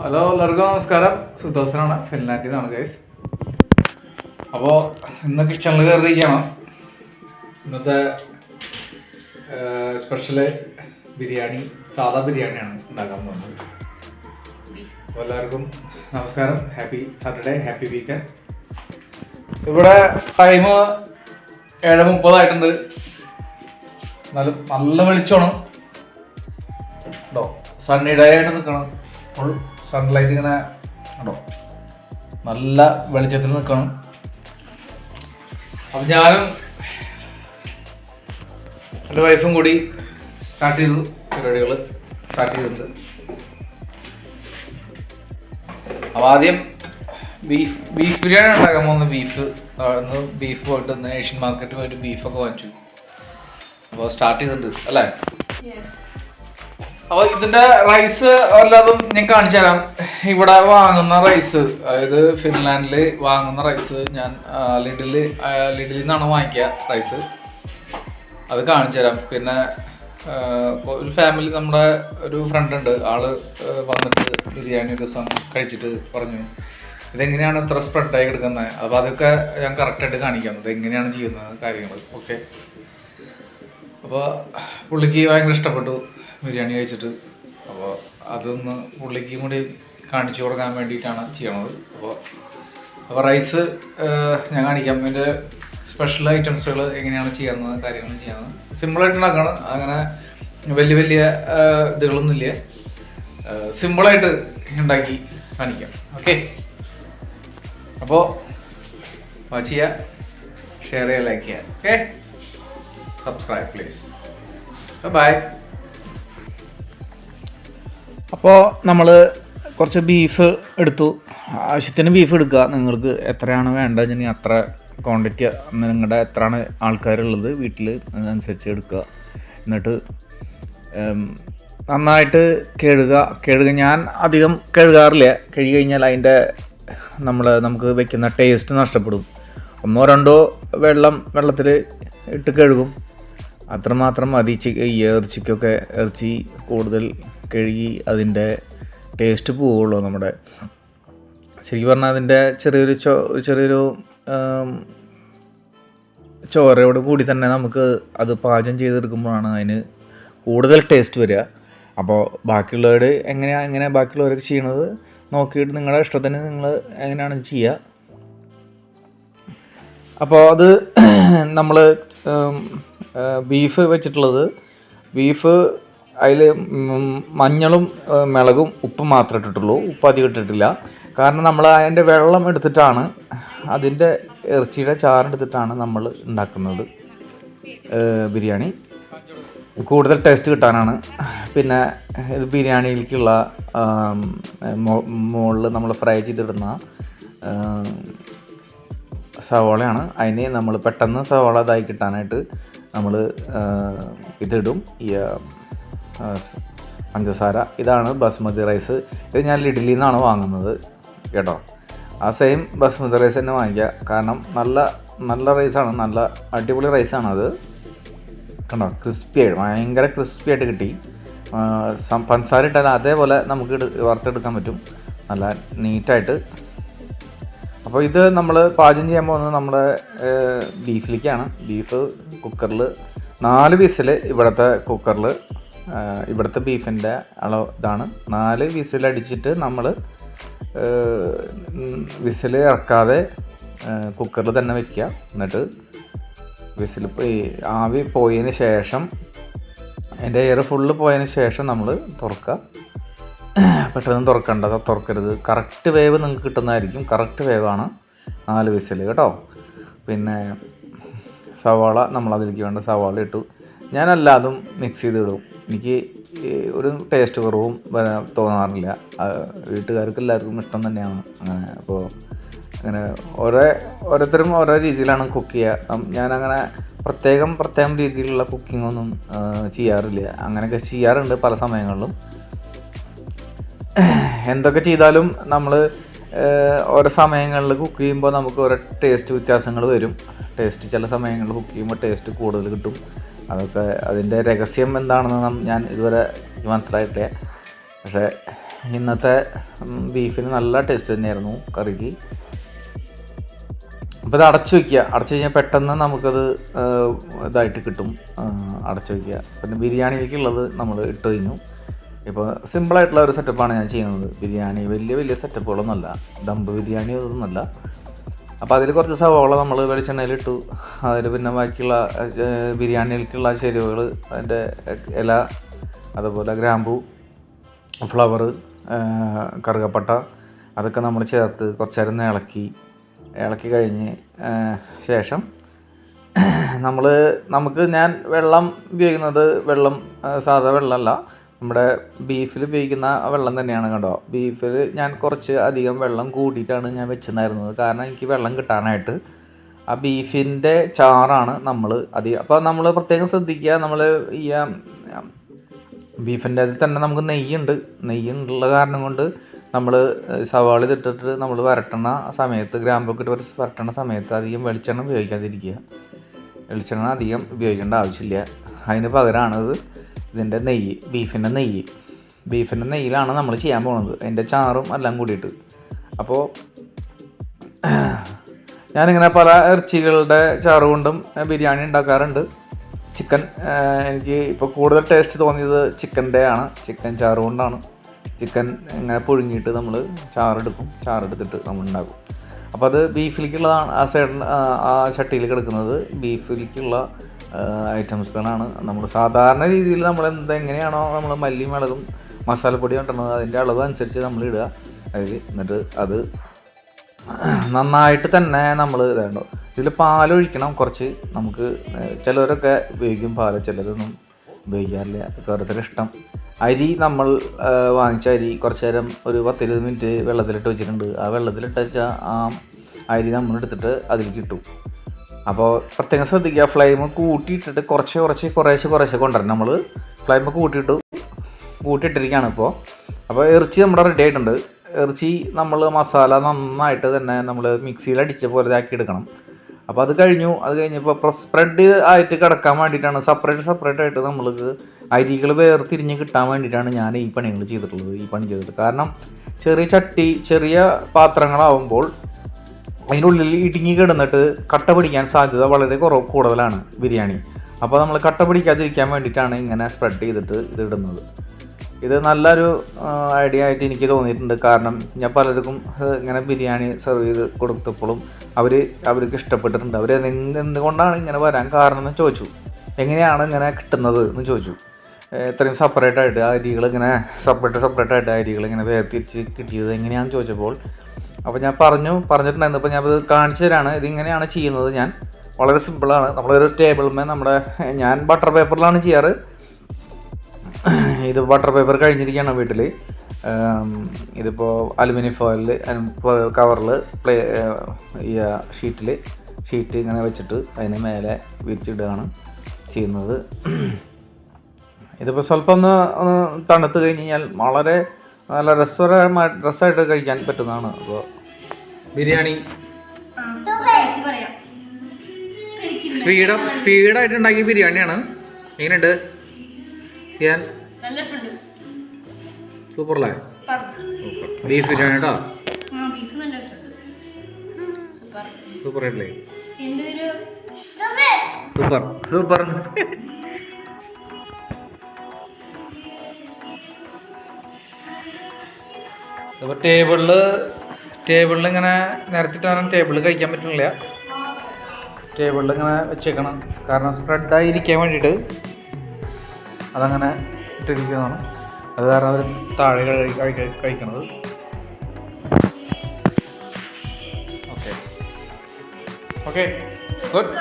Hello എല്ലാവർക്കും നമസ്കാരം. സുദോഷനാണ്, ഫിൻലാൻഡിൽ നിന്നാണ് ഗൈസ്. അപ്പോൾ ഇന്ന് കിച്ചണിൽ കയറിയിരിക്കുകയാണ്. ഇന്നത്തെ സ്പെഷ്യല് ബിരിയാണി, സാധാ ബിരിയാണിയാണ് ഉണ്ടാക്കാൻ പോകുന്നത്. അപ്പോൾ എല്ലാവർക്കും നമസ്കാരം, ഹാപ്പി സാറ്റർഡേ, ഹാപ്പി വീക്കെൻഡ്. ഇവിടെ ടൈം 7:30 ആയിട്ടുണ്ട്. നല്ല വെളിച്ചമാണ് കേട്ടോ. സണ്ണി ഡേ ആയിട്ട് നിൽക്കണം. ഫുൾ സൺലൈറ്റ് ഇങ്ങനെ ഉണ്ടോ, നല്ല വെളിച്ചത്തിൽ നിൽക്കണം. അപ്പം ഞാനും എൻ്റെ വൈഫും കൂടി സ്റ്റാർട്ട് ചെയ്തു, പരിപാടികൾ സ്റ്റാർട്ട് ചെയ്തിട്ടുണ്ട്. അപ്പോൾ ആദ്യം ബീഫ് ബിരിയാണി ഉണ്ടാക്കാൻ പോകുന്ന ബീഫ് പോയിട്ട് ഇന്ന് ഏഷ്യൻ മാർക്കറ്റ് പോയിട്ട് ബീഫൊക്കെ വാങ്ങിച്ചു. അപ്പോൾ സ്റ്റാർട്ട് ചെയ്തിട്ടുണ്ട് അല്ലേ? അപ്പോൾ ഇതിന്റെ റൈസ് എല്ലാതും ഞാൻ കാണിച്ചു തരാം. ഇവിടെ വാങ്ങുന്ന റൈസ്, അതായത് ഫിൻലാൻഡിൽ വാങ്ങുന്ന റൈസ് ഞാൻ ലിഡിലിൽ നിന്നാണ് വാങ്ങിക്കുക റൈസ്. അത് കാണിച്ചു തരാം. പിന്നെ ഒരു ഫാമിലി, നമ്മുടെ ഒരു ഫ്രണ്ട് ഉണ്ട്, ആള് വന്നിട്ട് ബിരിയാണി ഒരു ദിവസം കഴിച്ചിട്ട് പറഞ്ഞു ഇതെങ്ങനെയാണ് ഇത്ര സ്പ്രെഡായി എടുക്കുന്നത്. അപ്പോൾ അതൊക്കെ ഞാൻ കറക്റ്റായിട്ട് കാണിക്കാം, ഇതെങ്ങനെയാണ് ചെയ്യുന്നത് കാര്യങ്ങൾ. ഓക്കെ, അപ്പോൾ പുള്ളിക്ക് ഭയങ്കര ഇഷ്ടപ്പെട്ടു ബിരിയാണി കഴിച്ചിട്ട്. അപ്പോൾ അതൊന്ന് പുള്ളിക്കും കൂടി കാണിച്ചു കൊടുക്കാൻ വേണ്ടിയിട്ടാണ് ചെയ്യണത്. അപ്പോൾ റൈസ് ഞാൻ കാണിക്കാം. ഇതിൻ്റെ സ്പെഷ്യൽ ഐറ്റംസുകൾ എങ്ങനെയാണ് ചെയ്യുന്നത്, കാര്യങ്ങൾ ചെയ്യുന്നത് സിമ്പിളായിട്ട് ഉണ്ടാക്കണം. അങ്ങനെ വലിയ ഇതുകളൊന്നുമില്ല, സിമ്പിളായിട്ട് ഉണ്ടാക്കി കാണിക്കാം. ഓക്കെ, അപ്പോൾ വാച്ച് ചെയ്യുക, ഷെയർ ചെയ്യുക, ലൈക്ക് ചെയ്യുക. Okay, subscribe please. ബൈ. അപ്പോൾ നമ്മൾ കുറച്ച് ബീഫ് എടുത്തു. ആവശ്യത്തിന് ബീഫ് എടുക്കുക. നിങ്ങൾക്ക് എത്രയാണ് വേണ്ടതെന്ന് അത്ര ക്വാണ്ടിറ്റി, നിങ്ങളുടെ എത്രയാണ് ആൾക്കാരുള്ളത് വീട്ടിൽ അതനുസരിച്ച് എടുക്കുക. എന്നിട്ട് നന്നായിട്ട് കഴുകുക. ഞാൻ അധികം കഴുകാറില്ല. കഴുകി കഴിഞ്ഞാൽ അതിൻ്റെ നമുക്ക് വെക്കുന്ന ടേസ്റ്റ് നഷ്ടപ്പെടും. 1-2 വെള്ളത്തിൽ ഇട്ട് കഴുകും, അത്രമാത്രം മതി. ഇറച്ചി കൂടുതൽ കഴുകി അതിൻ്റെ ടേസ്റ്റ് പോവുള്ളൂ. നമ്മുടെ ശരിക്കും പറഞ്ഞാൽ അതിൻ്റെ ചെറിയൊരു ചോരയോട് കൂടി തന്നെ നമുക്ക് അത് പാചകം ചെയ്തെടുക്കുമ്പോഴാണ് അതിന് കൂടുതൽ ടേസ്റ്റ് വരിക. അപ്പോൾ എങ്ങനെ ബാക്കിയുള്ളവരൊക്കെ ചെയ്യണത് നോക്കിയിട്ട് നിങ്ങളുടെ ഇഷ്ടത്തിന് നിങ്ങൾ എങ്ങനെയാണ് ചെയ്യുക. അപ്പോൾ അത് നമ്മൾ ബീഫ് വെച്ചിട്ടുള്ളത്, അതിൽ മഞ്ഞളും മുളകും ഉപ്പും മാത്രമേ ഇട്ടിട്ടുള്ളൂ. ഉപ്പ് അധികം ഇട്ടിട്ടില്ല. കാരണം നമ്മൾ അതിൻ്റെ വെള്ളം എടുത്തിട്ടാണ്, അതിൻ്റെ ഇറച്ചിയുടെ ചാറെടുത്തിട്ടാണ് നമ്മൾ ഉണ്ടാക്കുന്നത് ബിരിയാണി. കൂടുതൽ ടേസ്റ്റ് കിട്ടാനാണ്. പിന്നെ ഇത് ബിരിയാണിയിലേക്കുള്ള മുകളിൽ നമ്മൾ ഫ്രൈ ചെയ്തിടുന്ന സവാളയാണ്. അതിന് നമ്മൾ പെട്ടെന്ന് സവാള ഇതായി കിട്ടാനായിട്ട് നമ്മൾ ഇതിടും, ഈ പഞ്ചസാര. ഇതാണ് ബസ്മതി റൈസ്. ഇത് ഞാൻ ലിഡിലിൽ നിന്നാണ് വാങ്ങുന്നത് കേട്ടോ. ആ സെയിം ബസ്മതി റൈസ് തന്നെ വാങ്ങിക്കുക. കാരണം നല്ല റൈസാണ്, നല്ല അടിപൊളി റൈസാണ് അത്. കണ്ടോ, ഭയങ്കര ക്രിസ്പി ആയിട്ട് കിട്ടി. പഞ്ചസാര ഇട്ടാൽ അതേപോലെ നമുക്ക് വറുത്തെടുക്കാൻ പറ്റും, നല്ല നീറ്റായിട്ട്. അപ്പോൾ ഇത് നമ്മൾ പാചകം ചെയ്യാൻ പോകുന്നത് നമ്മുടെ ബീഫിലേക്കാണ്. ബീഫ് കുക്കറിൽ 4 വിസിൽ, ഇവിടുത്തെ ബീഫിൻ്റെ അളവ് ഇതാണ്. 4 വിസിലടിച്ചിട്ട് നമ്മൾ വിസിൽ ഇറക്കാതെ കുക്കറിൽ തന്നെ വയ്ക്കുക. എന്നിട്ട് വിസിൽ ആവി പോയതിന് ശേഷം, അതിൻ്റെ എയർ ഫുള്ള് പോയതിന് ശേഷം നമ്മൾ തുറക്കുക. പെട്ടെന്ന് തുറക്കരുത്. കറക്റ്റ് വേവ് നിങ്ങൾക്ക് കിട്ടുന്നതായിരിക്കും. കറക്റ്റ് വേവാണ് 4 വിസിൽ കേട്ടോ. പിന്നെ സവാള, നമ്മളതിലേക്ക് വേണ്ട സവാള ഇട്ടു. ഞാനെല്ലാതും മിക്സ് ചെയ്തിടും. എനിക്ക് ഒരു ടേസ്റ്റ് കുറവും തോന്നാറില്ല. വീട്ടുകാർക്ക് എല്ലാവർക്കും ഇഷ്ടം തന്നെയാണ് അങ്ങനെ. അപ്പോൾ അങ്ങനെ ഓരോരുത്തരും ഓരോ രീതിയിലാണ് കുക്ക് ചെയ്യുക. ഞാനങ്ങനെ പ്രത്യേകം രീതിയിലുള്ള കുക്കിങ്ങൊന്നും ചെയ്യാറില്ല. അങ്ങനെയൊക്കെ ചെയ്യാറുണ്ട് പല സമയങ്ങളിലും. എന്തൊക്കെ ചെയ്താലും നമ്മൾ ഓരോ സമയങ്ങളിൽ കുക്ക് ചെയ്യുമ്പോൾ നമുക്ക് ഓരോ ടേസ്റ്റ് വ്യത്യാസങ്ങൾ വരും. ചില സമയങ്ങളിൽ കുക്ക് ചെയ്യുമ്പോൾ ടേസ്റ്റ് കൂടുതൽ കിട്ടും. അതൊക്കെ അതിൻ്റെ രഹസ്യം എന്താണെന്ന് ഞാൻ ഇതുവരെ മനസ്സിലായിട്ടില്ല. പക്ഷേ ഇന്നത്തെ ബീഫിന് നല്ല ടേസ്റ്റ് തന്നെയായിരുന്നു കറിക്ക്. അപ്പോൾ ഇത് അടച്ചു വയ്ക്കുക. അടച്ചു കഴിഞ്ഞാൽ പെട്ടെന്ന് നമുക്കത് ഇതായിട്ട് കിട്ടും. അടച്ചു വയ്ക്കുക. പിന്നെ ബിരിയാണിയിലേക്കുള്ളത് നമ്മൾ ഇട്ട് കഴിഞ്ഞു. ഇപ്പോൾ സിമ്പിളായിട്ടുള്ള ഒരു സെറ്റപ്പാണ് ഞാൻ ചെയ്യുന്നത്. ബിരിയാണി വലിയ സെറ്റപ്പുകളൊന്നുമല്ല, ദമ്പ് ബിരിയാണി അതൊന്നുമല്ല. അപ്പോൾ അതിൽ കുറച്ച് സവാള നമ്മൾ വെളിച്ചെണ്ണയിലിട്ടു. അതിൽ പിന്നെ ബാക്കിയുള്ള ബിരിയാണിയിലേക്കുള്ള ചേരുവകൾ, അതിൻ്റെ ഇല, അതുപോലെ ഗ്രാമ്പൂ, ഫ്ലവർ, കറുകപ്പട്ട, അതൊക്കെ നമ്മൾ ചേർത്ത് കുറച്ച് നേരം ഇളക്കി കഴിഞ്ഞ് ശേഷം ഞാൻ വെള്ളം ഉപയോഗിക്കുന്നത് സാധാ വെള്ളമല്ല, നമ്മുടെ ബീഫിൽ ഉപയോഗിക്കുന്ന വെള്ളം തന്നെയാണ് കേട്ടോ. ബീഫിൽ ഞാൻ കുറച്ച് അധികം വെള്ളം കൂട്ടിയിട്ടാണ് ഞാൻ വെച്ചിട്ടുണ്ടായിരുന്നത്. കാരണം എനിക്ക് വെള്ളം കിട്ടാനായിട്ട് ആ ബീഫിൻ്റെ ചാറാണ് നമ്മൾ അധികം. അപ്പോൾ നമ്മൾ പ്രത്യേകം ശ്രദ്ധിക്കുക, നമ്മൾ ഈ ബീഫിൻ്റെ അതിൽ തന്നെ നമുക്ക് നെയ്യുള്ള കാരണം കൊണ്ട് നമ്മൾ സവാള ഇട്ടിട്ട് നമ്മൾ വരട്ടണ സമയത്ത്, ഗ്രാമ്പൊക്കെ ഇട്ട് വരട്ടണ സമയത്ത് അധികം വെളിച്ചെണ്ണ ഉപയോഗിക്കാതിരിക്കുക. വെളിച്ചെണ്ണ അധികം ഉപയോഗിക്കേണ്ട ആവശ്യമില്ല. അതിന് പകരമാണത് ഇതിൻ്റെ ബീഫിൻ്റെ നെയ്യിലാണ് നമ്മൾ ചെയ്യാൻ പോകുന്നത്, അതിൻ്റെ ചാറും എല്ലാം കൂടിയിട്ട്. അപ്പോൾ ഞാനിങ്ങനെ പല ഇറച്ചികളുടെ ചാറ് കൊണ്ടും ബിരിയാണി ഉണ്ടാക്കാറുണ്ട്. ചിക്കൻ എനിക്ക് ഇപ്പോൾ കൂടുതൽ ടേസ്റ്റ് തോന്നിയത് ചിക്കൻ ചാറ് കൊണ്ടാണ്. ചിക്കൻ ഇങ്ങനെ പുഴുങ്ങിയിട്ട് നമ്മൾ ചാറെടുത്തിട്ട് നമ്മൾ ഉണ്ടാക്കും. അപ്പോൾ അത് ബീഫിലേക്കുള്ളതാണ്. ആ ചട്ടിയിൽ കിടക്കുന്നത് ബീഫിലേക്കുള്ള ഐറ്റംസുകളാണ്. നമ്മൾ സാധാരണ രീതിയിൽ എങ്ങനെയാണോ നമ്മൾ മല്ലി മുളകും മസാലപ്പൊടി കൊണ്ടുവരുന്നത് അതിൻ്റെ അളവ് അനുസരിച്ച് നമ്മൾ ഇടുക അതിൽ. എന്നിട്ട് അത് നന്നായിട്ട് തന്നെ നമ്മൾ ഇതുണ്ടോ ഇതിൽ പാലൊഴിക്കണം കുറച്ച്. നമുക്ക് ചിലവരൊക്കെ ഉപയോഗിക്കും പാൽ, ചിലരൊന്നും ഉപയോഗിക്കാറില്ല. ഓരോരുത്തരുടെ ഇഷ്ടം. അരി നമ്മൾ വാങ്ങിച്ച അരി കുറച്ച് നേരം ഒരു 10-20 മിനിറ്റ് വെള്ളത്തിലിട്ട് വെച്ചിട്ടുണ്ട്. ആ വെള്ളത്തിലിട്ട് വെച്ചാൽ ആ അരി നമ്മൾ എടുത്തിട്ട് അതിലേക്ക് ഇട്ടു. അപ്പോൾ പ്രത്യേകം ശ്രദ്ധിക്കുക, ഫ്ലെയിം കൂട്ടിയിട്ടിട്ട് കുറേശ്ശെ കൊണ്ടുവരണം. നമ്മൾ ഫ്ലെയിം കൂട്ടിയിട്ടിരിക്കുകയാണ് ഇപ്പോൾ. അപ്പോൾ ഇറച്ചി നമ്മുടെ റെഡി ആയിട്ടുണ്ട്. ഇറച്ചി നമ്മൾ മസാല നന്നായിട്ട് തന്നെ നമ്മൾ മിക്സിയിൽ അടിച്ച പോലെ ഇതാക്കി എടുക്കണം. അപ്പോൾ അത് കഴിഞ്ഞപ്പോൾ സ്പ്രെഡ് ആയിട്ട് കിടക്കാൻ വേണ്ടിയിട്ടാണ് സെപ്പറേറ്റ് ആയിട്ട് നമ്മൾക്ക് അരികൾ വേർതിരിഞ്ഞ് കിട്ടാൻ വേണ്ടിയിട്ടാണ് ഞാൻ ഈ പണി ചെയ്തിട്ടുള്ളത്. കാരണം ചെറിയ പാത്രങ്ങളാവുമ്പോൾ അതിനുള്ളിൽ ഇടുങ്ങി കിടന്നിട്ട് കട്ട പിടിക്കാൻ സാധ്യത വളരെ കൂടുതലാണ് ബിരിയാണി. അപ്പോൾ നമ്മൾ കട്ട പിടിക്കാതിരിക്കാൻ വേണ്ടിയിട്ടാണ് ഇങ്ങനെ സ്പ്രെഡ് ചെയ്തിട്ട് ഇടുന്നത്. ഇത് നല്ലൊരു ഐഡിയ ആയിട്ട് എനിക്ക് തോന്നിയിട്ടുണ്ട്. കാരണം ഞാൻ പലർക്കും ഇങ്ങനെ ബിരിയാണി സെർവ് ചെയ്ത് കൊടുത്തപ്പോഴും അവർക്ക് ഇഷ്ടപ്പെട്ടിട്ടുണ്ട്. എന്തുകൊണ്ടാണ് ഇങ്ങനെ വരാൻ കാരണം എന്ന് ചോദിച്ചു. എങ്ങനെയാണ് ഇങ്ങനെ കിട്ടുന്നത് എന്ന് ചോദിച്ചു. ഇത്രയും സെപ്പറേറ്റായിട്ട് അരികളിങ്ങനെ സെപ്പറേറ്റായിട്ട് അരികളിങ്ങനെ വേർതിരിച്ച് കിട്ടിയത് എങ്ങനെയാണെന്ന് ചോദിച്ചപ്പോൾ അപ്പോൾ ഞാൻ പറഞ്ഞിട്ടുണ്ടായിരുന്നു. അപ്പോൾ ഞാനത് കാണിച്ചു തരാണ്. ഇതിങ്ങനെയാണ് ചെയ്യുന്നത്. ഞാൻ വളരെ സിമ്പിളാണ്. നമ്മളൊരു ടേബിളിന്മേൽ ഞാൻ ബട്ടർ പേപ്പറിലാണ് ചെയ്യാറ്. ഇത് ബട്ടർ പേപ്പർ കഴിഞ്ഞിരിക്കുകയാണ് വീട്ടിൽ. ഇതിപ്പോൾ അലുമിനിയം ഫോയിലിൽ കവറിൽ ഷീറ്റ് ഇങ്ങനെ വെച്ചിട്ട് അതിന് മേലെ വിരിച്ചിടുകയാണ് ചെയ്യുന്നത്. ഇതിപ്പോൾ സ്വല്പം ഒന്ന് തണുത്ത് കഴിഞ്ഞ് കഴിഞ്ഞാൽ വളരെ നല്ല രസമായിട്ട് കഴിക്കാൻ പറ്റുന്നതാണ്. അപ്പോൾ ബിരിയാണി സ്പീഡായിട്ട് ഉണ്ടാക്കിയ ബിരിയാണിയാണ്. എങ്ങനെയുണ്ട്? സൂപ്പറല്ലേ? ബീഫ് ബിരിയാണി കേട്ടോ, സൂപ്പറായിട്ടില്ലേ? സൂപ്പർ. അപ്പോൾ ടേബിളിൽ ഇങ്ങനെ നിരത്തിട്ടാണ് ടേബിളിൽ കഴിക്കാൻ പറ്റുന്നില്ല. ടേബിളിൽ ഇങ്ങനെ വെച്ചേക്കണം. കാരണം സ്പ്രെഡായിരിക്കാൻ വേണ്ടിയിട്ട് അതങ്ങനെ ഇട്ടിരിക്കുന്നതാണ്. അത് കാരണം അവർ താഴെ കഴിക്കണത്. Okay good.